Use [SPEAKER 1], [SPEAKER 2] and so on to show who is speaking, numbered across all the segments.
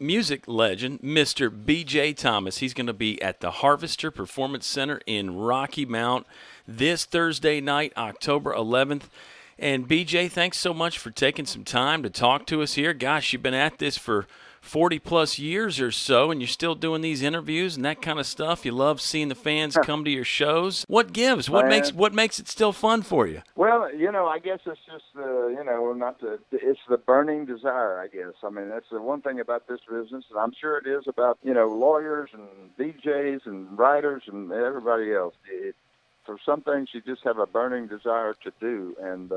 [SPEAKER 1] music legend, Mr. B.J. Thomas. He's going to be at the Harvester Performance Center in Rocky Mount this Thursday night, October 11th. And B.J., thanks so much for taking some time to talk to us here. Gosh, you've been at this for 40-plus years or so, and you're still doing these interviews and that kind of stuff. You love seeing the fans come to your shows. What gives?
[SPEAKER 2] Man.
[SPEAKER 1] What makes it still fun for you?
[SPEAKER 2] Well, I guess it's just, it's the burning desire, I guess. I mean, that's the one thing about this business, and I'm sure it is about, lawyers and DJs and writers and everybody else. For some things, you just have a burning desire to do, and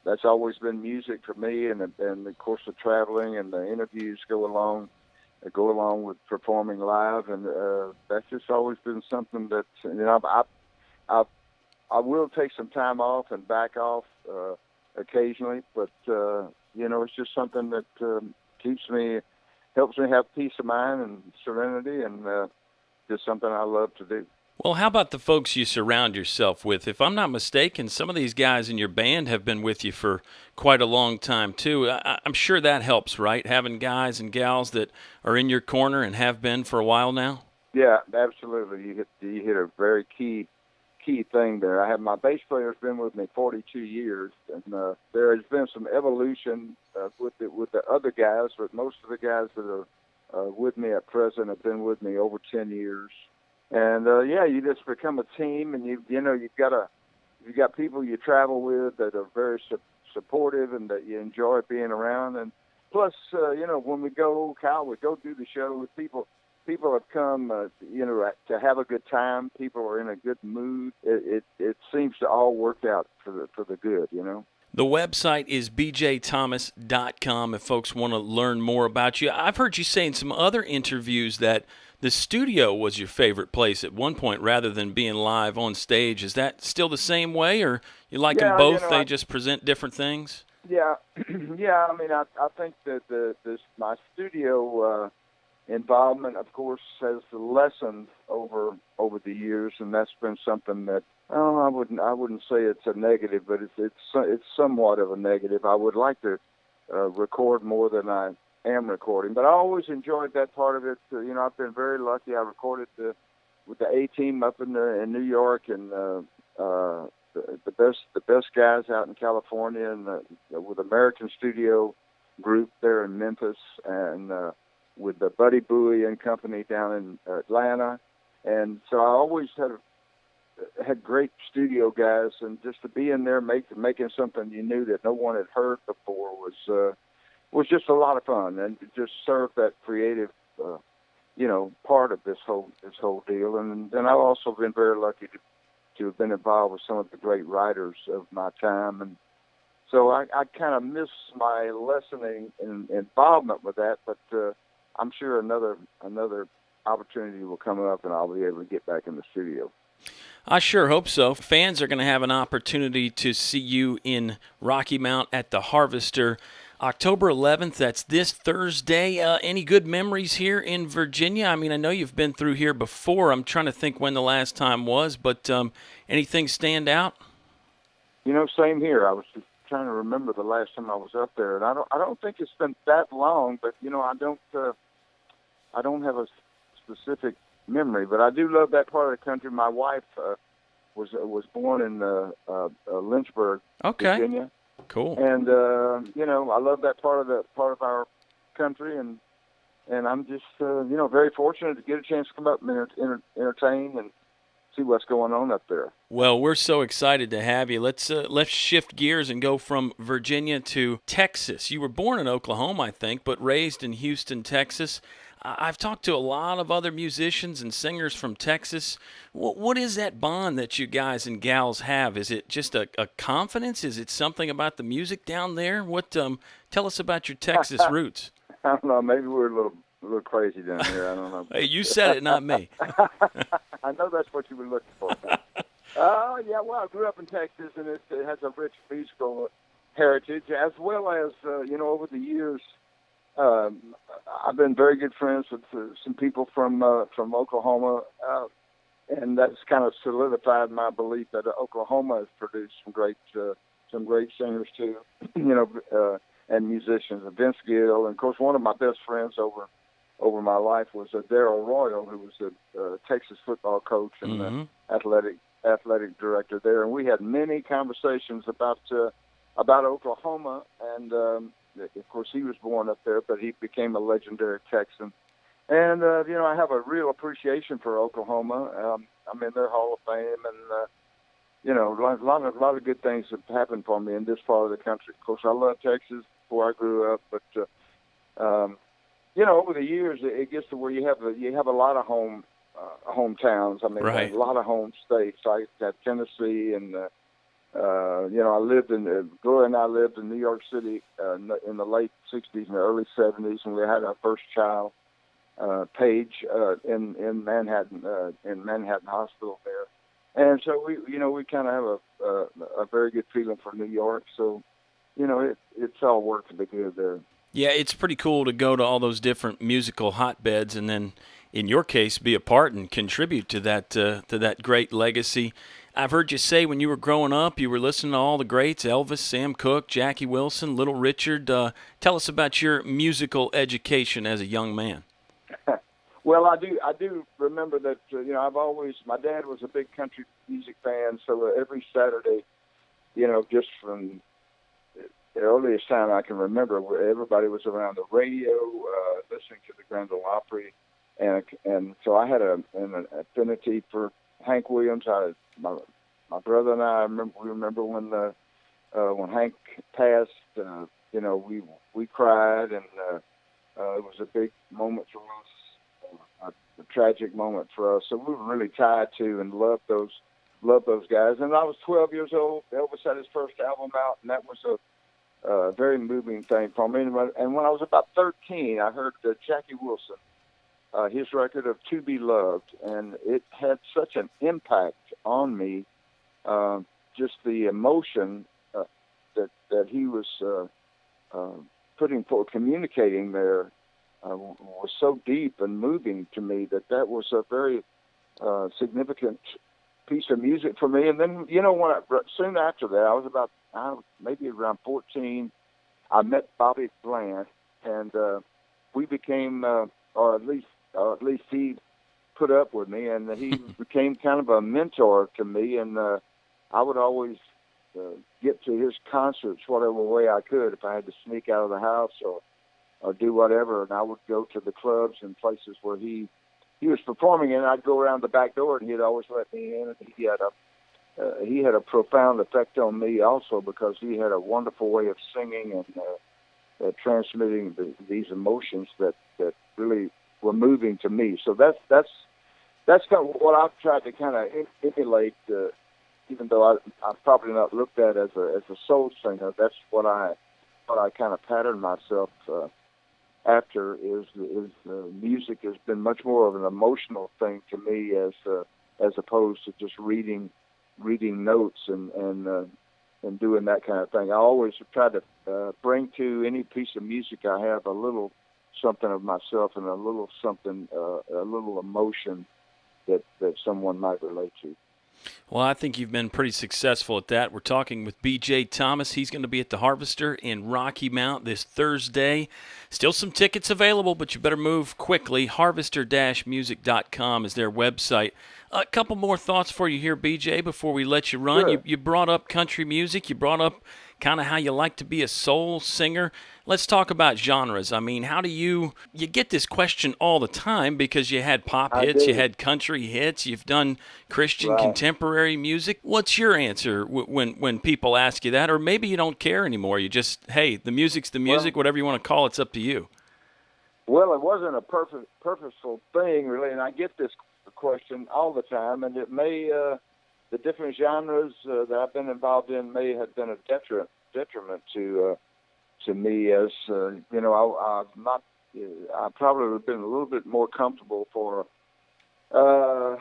[SPEAKER 2] that's always been music for me, and of course the traveling and the interviews go along with performing live, and that's just always been something that I will take some time off and back off occasionally, but it's just something that helps me have peace of mind and serenity, and just something I love to do.
[SPEAKER 1] Well, how about the folks you surround yourself with? If I'm not mistaken, some of these guys in your band have been with you for quite a long time, too. I'm sure that helps, right? Having guys and gals that are in your corner and have been for a while now?
[SPEAKER 2] Yeah, absolutely. You hit a very key thing there. I have my bass player's been with me 42 years, and there has been some evolution with the other guys, but most of the guys that are with me at present have been with me over 10 years. And you just become a team, and you've got people you travel with that are very supportive and that you enjoy being around. And plus, when we go do the show with people. People have come, to have a good time. People are in a good mood. It seems to all work out for the good,
[SPEAKER 1] The website is bjthomas.com if folks want to learn more about you. I've heard you say in some other interviews that the studio was your favorite place at one point rather than being live on stage. Is that still the same way, or you like them both? They just present different things?
[SPEAKER 2] Yeah. Yeah, I mean, I think that my studio involvement, of course, has lessened over the years, and that's been something that I wouldn't say it's a negative, but it's somewhat of a negative. I would like to record more than I am recording, but I always enjoyed that part of it. I've been very lucky. I recorded with the A-Team up in New York, and the best guys out in California, and with American Studio Group there in Memphis, and with the Buddy Bowie and Company down in Atlanta. And so I always had great studio guys, and just to be in there making something you knew that no one had heard before was just a lot of fun, and just served that creative part of this whole deal. And I've also been very lucky to have been involved with some of the great writers of my time, and so I kind of miss my lessening in involvement with that, but I'm sure another opportunity will come up, and I'll be able to get back in the studio.
[SPEAKER 1] I sure hope so. Fans are going to have an opportunity to see you in Rocky Mount at the Harvester October 11th. That's this Thursday. Any good memories here in Virginia? I mean, I know you've been through here before. I'm trying to think when the last time was, but anything stand out?
[SPEAKER 2] Same here. I was just trying to remember the last time I was up there, and I don't think it's been that long, but I don't have a specific memory, but I do love that part of the country. My wife was born in Lynchburg, Virginia.
[SPEAKER 1] Cool.
[SPEAKER 2] And I love that part of our country, and I'm just very fortunate to get a chance to come up and entertain and see what's going on up there.
[SPEAKER 1] Well, we're so excited to have you. Let's shift gears and go from Virginia to Texas. You were born in Oklahoma, I think, but raised in Houston, Texas. I've talked to a lot of other musicians and singers from Texas. What is that bond that you guys and gals have? Is it just a confidence? Is it something about the music down there? Tell us about your Texas roots.
[SPEAKER 2] I don't know. Maybe we're a little crazy down here. I don't know.
[SPEAKER 1] Hey, you said it, not me.
[SPEAKER 2] I know that's what you were looking for. Well, I grew up in Texas, and it has a rich musical heritage, as well as, over the years, I've been very good friends with some people from Oklahoma, and that's kind of solidified my belief that Oklahoma has produced some great singers too. and musicians, Vince Gill, and of course one of my best friends over my life was Darrell Royal, who was the Texas football coach and
[SPEAKER 1] Mm-hmm.
[SPEAKER 2] the athletic director there, and we had many conversations about Oklahoma, and of course he was born up there, but he became a legendary Texan. And I have a real appreciation for Oklahoma. I'm in their Hall of Fame, and a lot of good things have happened for me in this part of the country. Of course, I love Texas before I grew up, but over the years, it gets to where you have a lot of hometowns. I mean,
[SPEAKER 1] Right.
[SPEAKER 2] a lot of home states. I got Tennessee, and I lived Gloria and I lived in New York City in the late '60s and the early '70s, and we had our first child, Paige, in Manhattan Hospital there. And so we kind of have a very good feeling for New York. So, it's all worked to the good there.
[SPEAKER 1] Yeah, it's pretty cool to go to all those different musical hotbeds, and then, in your case, be a part and contribute to that great legacy. I've heard you say when you were growing up, you were listening to all the greats: Elvis, Sam Cooke, Jackie Wilson, Little Richard. Tell us about your musical education as a young man.
[SPEAKER 2] Well, I do remember that. My dad was a big country music fan, so every Saturday, just from the earliest time I can remember, where everybody was around the radio, listening to the Grand Ole Opry, and so I had an affinity for Hank Williams. My brother and I remember when Hank passed. We cried, and it was a big moment for us, a tragic moment for us. So we were really tied to and loved those guys. And I was 12 years old. Elvis had his first album out, and that was a very moving thing for me. And when I was about 13, I heard Jackie Wilson, his record of "To Be Loved," and it had such an impact on me. Just the emotion that he was communicating there was so deep and moving to me that was a very significant piece of music for me. And then, soon after that, I was maybe around 14, I met Bobby Bland, and we became, or at least he put up with me, and he became kind of a mentor to me. And I would always get to his concerts whatever way I could, if I had to sneak out of the house or do whatever. And I would go to the clubs and places where he was performing, and I'd go around the back door, and he'd always let me in. And he had a profound effect on me also, because he had a wonderful way of singing and transmitting these emotions that really were moving to me. So that's kind of what I've tried to kind of emulate. Even though I'm probably not looked at as a soul singer, that's what I kind of patterned myself after. Is music has been much more of an emotional thing to me as opposed to just reading notes and doing that kind of thing. I always try to bring to any piece of music I have a little something of myself and a little something, a little emotion that someone might relate to.
[SPEAKER 1] Well, I think you've been pretty successful at that. We're talking with B.J. Thomas. He's going to be at the Harvester in Rocky Mount this Thursday. Still some tickets available, but you better move quickly. Harvester-music.com is their website. A couple more thoughts for you here, B.J., before we let you run.
[SPEAKER 2] Sure.
[SPEAKER 1] You brought up country music. You brought up kind of how you like to be a soul singer. Let's talk about genres. I mean, how do you get this question all the time, because you had pop hits, you had country hits, you've done Christian contemporary music. What's your answer when people ask you that? Or maybe you don't care anymore. You just, hey, the music's the music, whatever you want to call it, it's up to you.
[SPEAKER 2] Well, it wasn't a purposeful thing, really, and I get this question all the time, and it may, the different genres that I've been involved in may have been a detriment to me, as I probably would have been a little bit more comfortable for the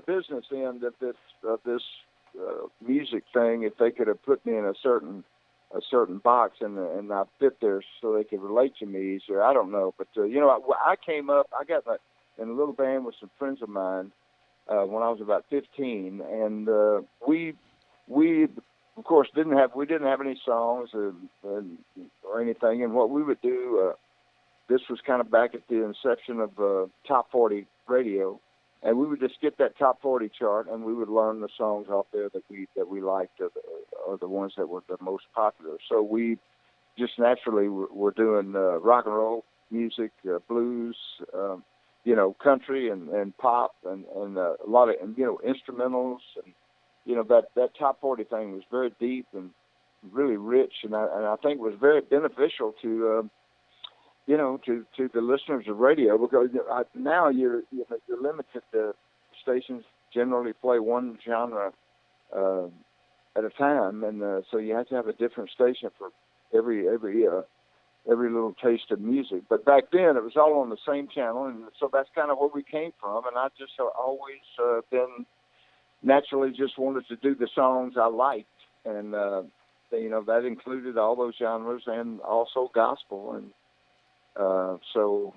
[SPEAKER 2] business end of this music thing, if they could have put me in a certain box and I fit there so they could relate to me easier. I don't know, but I came up. I got in a little band with some friends of mine when I was about 15, and we of course, we didn't have any songs or anything. And what we would do, this was kind of back at the inception of Top 40 radio, and we would just get that Top 40 chart, and we would learn the songs off there that we liked, or the ones that were the most popular. So we just naturally were doing rock and roll music, blues, country and pop, and a lot of instrumentals, and that Top 40 thing was very deep and really rich, and I think was very beneficial to to the listeners of radio, because now you're limited to stations generally play one genre at a time, and so you have to have a different station for every little taste of music. But back then it was all on the same channel, and so that's kind of where we came from. And I just always been naturally just wanted to do the songs I liked, and that included all those genres and also gospel. And so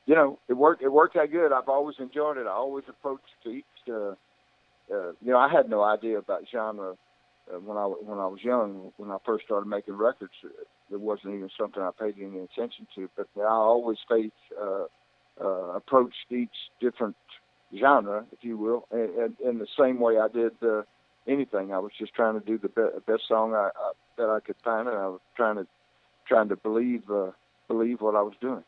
[SPEAKER 2] it worked out good. I've always enjoyed it. I always approached each. I had no idea about genre when I was young. When I first started making records, it wasn't even something I paid any attention to. But I always approached each different genre, if you will, and in the same way I did anything. I was just trying to do the best song that I could find, and I was trying to believe what I was doing.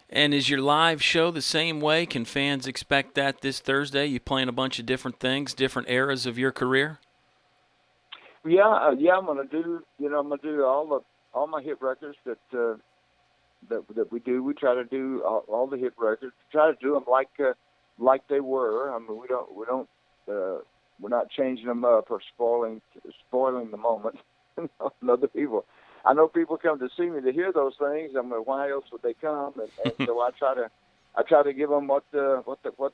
[SPEAKER 1] And is your live show the same way? Can fans expect that this Thursday? You playing a bunch of different things, different eras of your career?
[SPEAKER 2] Yeah, I'm gonna do. I'm gonna do all my hit records that we do. We try to do all the hit records. Try to do them like they were. I mean, we're not changing them up or spoiling the moment. Other people. I know people come to see me to hear those things. I mean, why else would they come? And so I try to give them what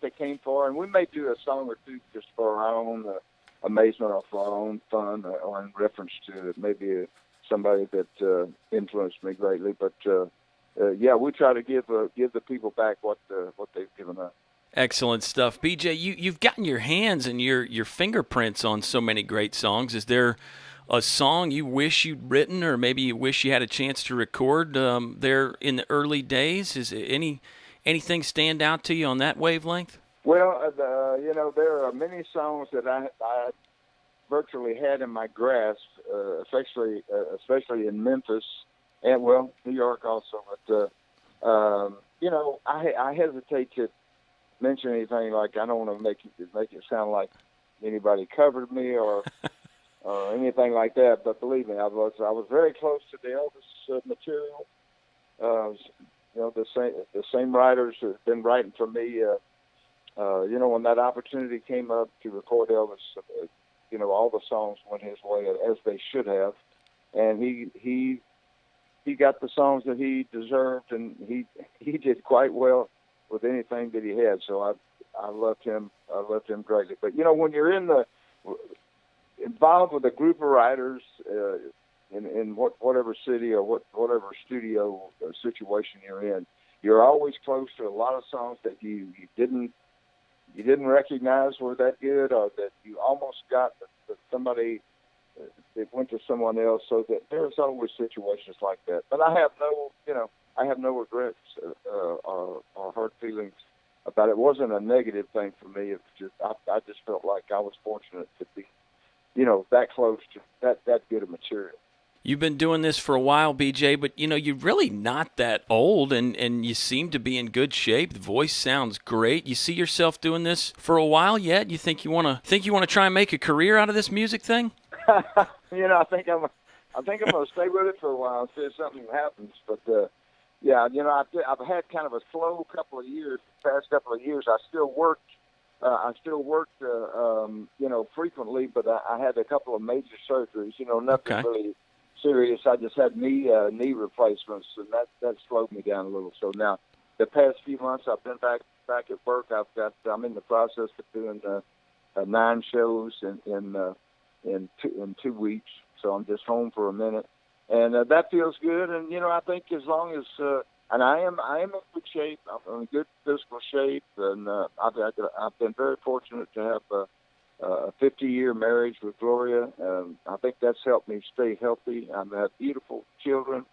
[SPEAKER 2] they came for. And we may do a song or two just for our own amazement or for our own fun, or in reference to maybe somebody that influenced me greatly. But we try to give the people back what they've given us.
[SPEAKER 1] Excellent stuff. BJ, you've gotten your hands and your fingerprints on so many great songs. Is there a song you wish you'd written, or maybe you wish you had a chance to record there in the early days? Is anything stand out to you on that wavelength?
[SPEAKER 2] Well, there are many songs that I virtually had in my grasp, especially in Memphis and New York also. But I hesitate to mention anything, like I don't want to make it sound like anybody covered me or anything like that. But believe me, I was very close to the Elvis material. The same writers have been writing for me. When that opportunity came up to record Elvis, all the songs went his way as they should have, and he got the songs that he deserved, and he did quite well with anything that he had. So I loved him. I loved him greatly. But when you're involved with a group of writers in whatever city or whatever studio or situation you're in, you're always close to a lot of songs that you didn't recognize were that good, or that you almost got that somebody that went to someone else. So that there's always situations like that. But I have no regrets or hurt feelings about it. It wasn't a negative thing for me. It was just I just felt like I was fortunate to be that close to that good of material.
[SPEAKER 1] You've been doing this for a while, BJ, but you're really not that old, and you seem to be in good shape. The voice sounds great. You see yourself doing this for a while yet? You think you want to try and make a career out of this music thing?
[SPEAKER 2] I think I'm going to stay with it for a while and see if something happens. But I've had kind of a slow couple of years. The past couple of years, I still worked. Frequently, but I had a couple of major surgeries. Nothing really serious. I just had knee replacements, and that slowed me down a little. So now, the past few months, I've been back at work. I'm in the process of doing 9 shows in 2 weeks. So I'm just home for a minute, and that feels good. And I think as long as and I am in good shape. I'm in good physical shape, and I've been very fortunate to have a 50-year marriage with Gloria. I think that's helped me stay healthy. I've had beautiful children,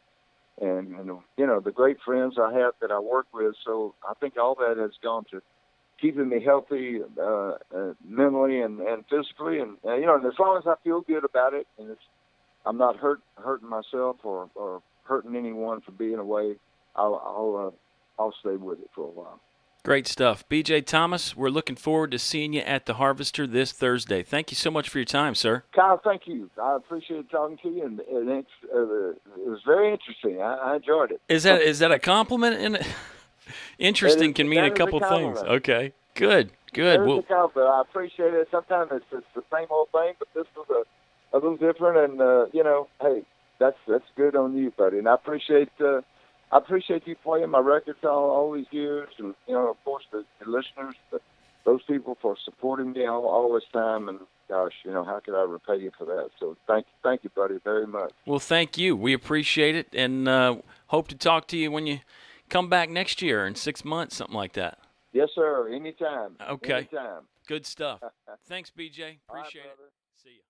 [SPEAKER 2] and the great friends I have that I work with. So I think all that has gone to keeping me healthy mentally and physically, and and as long as I feel good about it, and I'm not hurting myself or hurting anyone for being away, I'll stay with it for a while.
[SPEAKER 1] Great stuff. B.J. Thomas, we're looking forward to seeing you at the Harvester this Thursday. Thank you so much for your time, sir.
[SPEAKER 2] Kyle, thank you. I appreciate talking to you, and it was very interesting. I enjoyed it.
[SPEAKER 1] Is that a compliment? Interesting can mean a couple things. Okay, good.
[SPEAKER 2] There's
[SPEAKER 1] Well,
[SPEAKER 2] a compliment. I appreciate it. Sometimes it's the same old thing, but this was a little different, and hey, that's good on you, buddy. And I appreciate you playing my records all these years, and of course the listeners, those people for supporting me all this time. And gosh, how could I repay you for that? So thank you, buddy, very much.
[SPEAKER 1] well, thank you. We appreciate it, and hope to talk to you when you come back next year in 6 months, something like that.
[SPEAKER 2] Yes, sir. Anytime.
[SPEAKER 1] Okay.
[SPEAKER 2] Anytime.
[SPEAKER 1] Good stuff. Thanks, BJ. Appreciate
[SPEAKER 2] All right,
[SPEAKER 1] it.
[SPEAKER 2] brother.
[SPEAKER 1] See you.